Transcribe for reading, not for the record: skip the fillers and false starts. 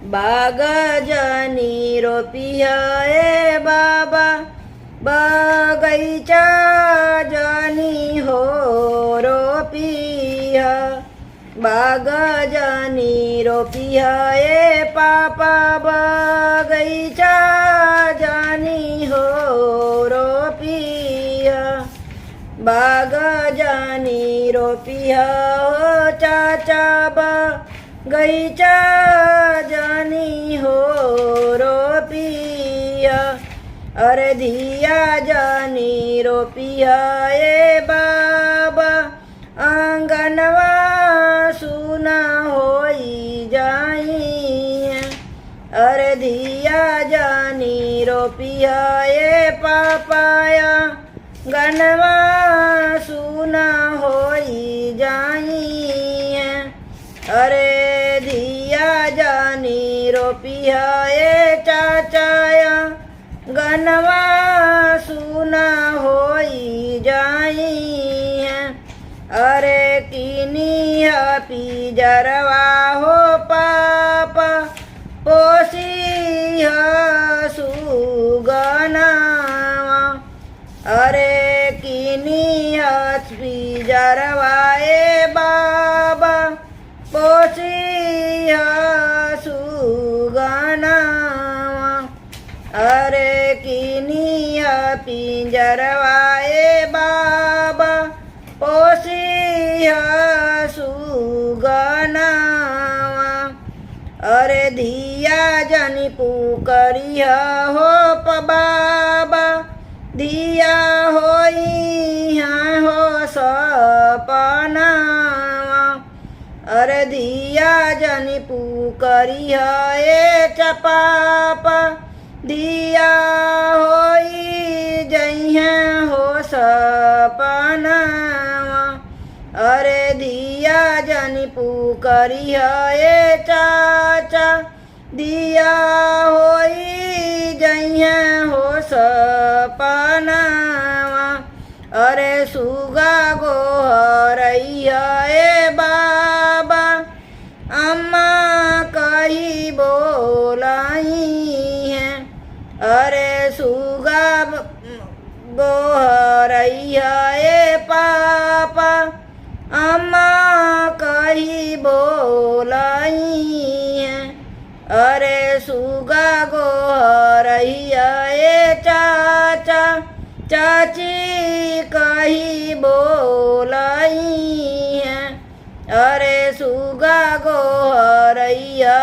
बागजनी रोपिया ए बाबा बगैचा जनी हो रोपिया बागजनी रोपिया ए पापा बगैचा जनी हो रोपिया बागजनी रोपिया हो चाचा बगैचा जनी हो रोपिया अरे धिया जनी रोपिया ए बाबा आंगनवा सुना होई जाई अरे धिया जनी रोपिया ए पापाया गनवा सुना होई जाई अरे धिया जनी रोपिया ए चाचाया गनवा सुना होई जाई अरे किनिया पिजरवा हो पापा पोसी सुगनावा अरे किनिया पिजरवा ए बाबा पोसी सुगनावा अरे किनिया पिंजरवा ए बाबा पोसिया सुगनावा अरे धिया जनी पुकरिया हो बाबा धिया होई हो सपनावा अरे धिया जनी पुकरिया ए चपापा धिया होई जइहे हो सपनावा अरे धिया जनी पुकरिया ए चाचा धिया होई जइहे हो सपनावा अरे सुगा गोहरैया ए बाबा अम्मा कही बोलाई अरे सुगा गोहरैया ए पापा अम्मा कही बोलाई अरे सुगा गोहरैया ए चाचा चाची कही बोलाई अरे सुगा गोहरैया